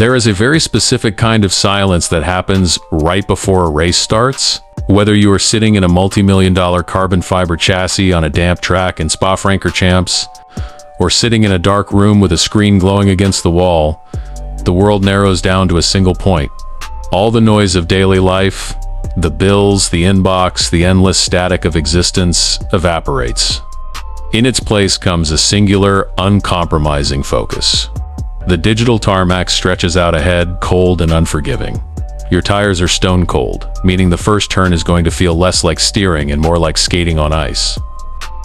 There is a very specific kind of silence that happens right before a race starts. Whether you are sitting in a multi-million-dollar carbon fiber chassis on a damp track in Spa-Francorchamps, or sitting in a dark room with a screen glowing against the wall, the world narrows down to a single point. All the noise of daily life, the bills, the inbox, the endless static of existence evaporates. In its place comes a singular, uncompromising focus. The digital tarmac stretches out ahead, cold and unforgiving. Your tires are stone cold, meaning the first turn is going to feel less like steering and more like skating on ice.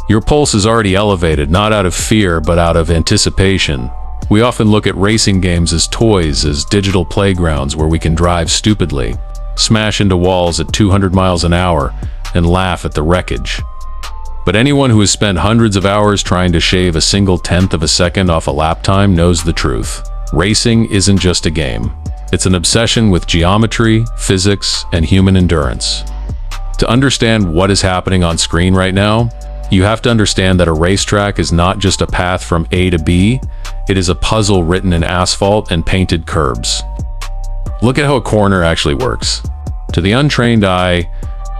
Your pulse is already elevated, not out of fear, but out of anticipation. We often look at racing games as toys, as digital playgrounds where we can drive stupidly, smash into walls at 200 miles an hour, and laugh at the wreckage. But anyone who has spent hundreds of hours trying to shave a single tenth of a second off a lap time knows the truth. Racing isn't just a game. It's an obsession with geometry, physics, and human endurance. To understand what is happening on screen right now, you have to understand that a racetrack is not just a path from A to B, it is a puzzle written in asphalt and painted curbs. Look at how a corner actually works. To the untrained eye,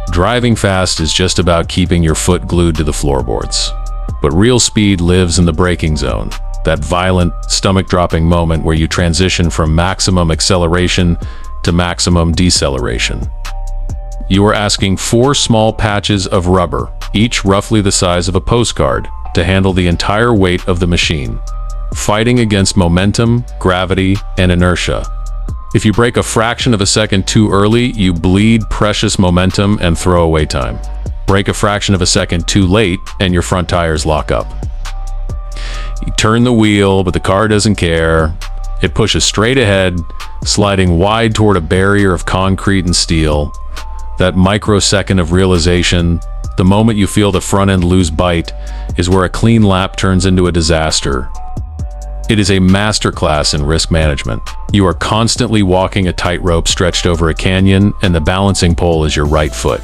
driving fast is just about keeping your foot glued to the floorboards. But real speed lives in the braking zone, that violent, stomach-dropping moment where you transition from maximum acceleration to maximum deceleration. You are asking 4 small patches of rubber, each roughly the size of a postcard, to handle the entire weight of the machine, fighting against momentum, gravity, and inertia. If you brake a fraction of a second too early, you bleed precious momentum and throwaway time. Brake a fraction of a second too late, and your front tires lock up. You turn the wheel, but the car doesn't care. It pushes straight ahead, sliding wide toward a barrier of concrete and steel. That microsecond of realization, the moment you feel the front end lose bite, is where a clean lap turns into a disaster. It is a masterclass in risk management. You are constantly walking a tightrope stretched over a canyon, and the balancing pole is your right foot.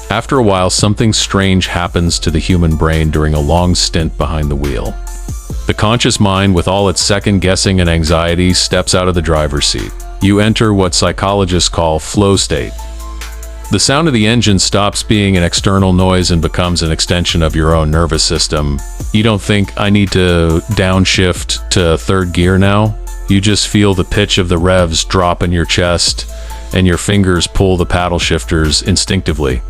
After a while, something strange happens to the human brain during a long stint behind the wheel. The conscious mind, with all its second-guessing and anxiety, steps out of the driver's seat. You enter what psychologists call flow state. The sound of the engine stops being an external noise and becomes an extension of your own nervous system. You don't think, I need to downshift to third gear now. You just feel the pitch of the revs drop in your chest, and your fingers pull the paddle shifters instinctively.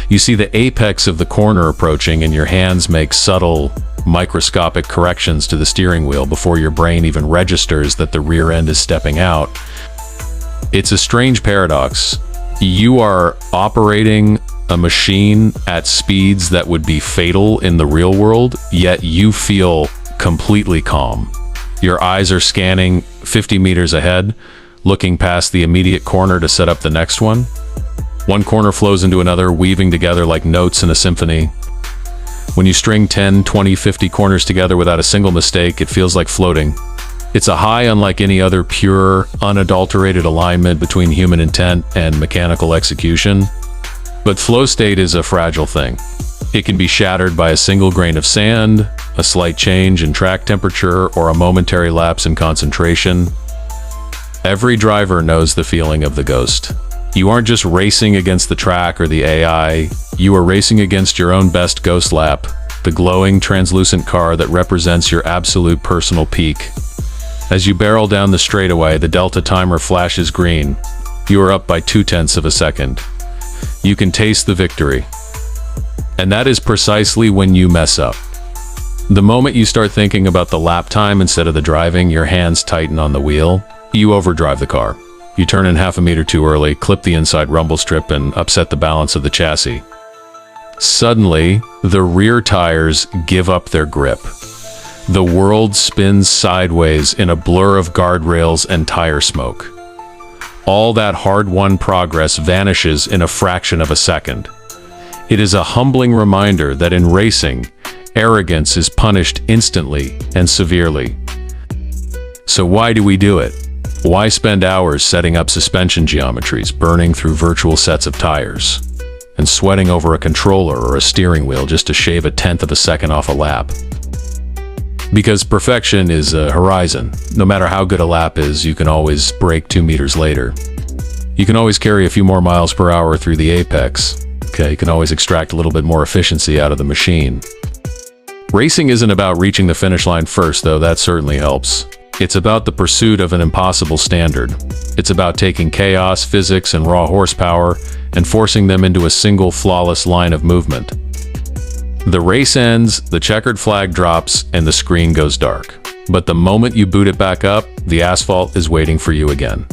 You see the apex of the corner approaching, and your hands make subtle, microscopic corrections to the steering wheel before your brain even registers that the rear end is stepping out. It's a strange paradox. You are operating a machine at speeds that would be fatal in the real world, yet you feel completely calm. Your eyes are scanning 50 meters ahead, looking past the immediate corner to set up the next one. One corner flows into another, weaving together like notes in a symphony. When you string 10, 20, 50 corners together without a single mistake, it feels like floating. It's a high unlike any other, pure, unadulterated alignment between human intent and mechanical execution. But flow state is a fragile thing. It can be shattered by a single grain of sand, a slight change in track temperature, or a momentary lapse in concentration. Every driver knows the feeling of the ghost. You aren't just racing against the track or the AI, you are racing against your own best ghost lap, the glowing, translucent car that represents your absolute personal peak. As you barrel down the straightaway, the Delta timer flashes green. You are up by 0.2 of a second. You can taste the victory. And that is precisely when you mess up. The moment you start thinking about the lap time instead of the driving, your hands tighten on the wheel. You overdrive the car. You turn in half a meter too early, clip the inside rumble strip, and upset the balance of the chassis. Suddenly, the rear tires give up their grip. The world spins sideways in a blur of guardrails and tire smoke. All that hard-won progress vanishes in a fraction of a second. It is a humbling reminder that in racing, arrogance is punished instantly and severely. So why do we do it? Why spend hours setting up suspension geometries, burning through virtual sets of tires, and sweating over a controller or a steering wheel just to shave 0.1 of a second off a lap? Because perfection is a horizon. No matter how good a lap is, you can always break 2 meters later. You can always carry a few more miles per hour through the apex. Okay, you can always extract a little bit more efficiency out of the machine. Racing isn't about reaching the finish line first, though that certainly helps. It's about the pursuit of an impossible standard. It's about taking chaos, physics, and raw horsepower and forcing them into a single flawless line of movement. The race ends, the checkered flag drops, and the screen goes dark. But the moment you boot it back up, the asphalt is waiting for you again.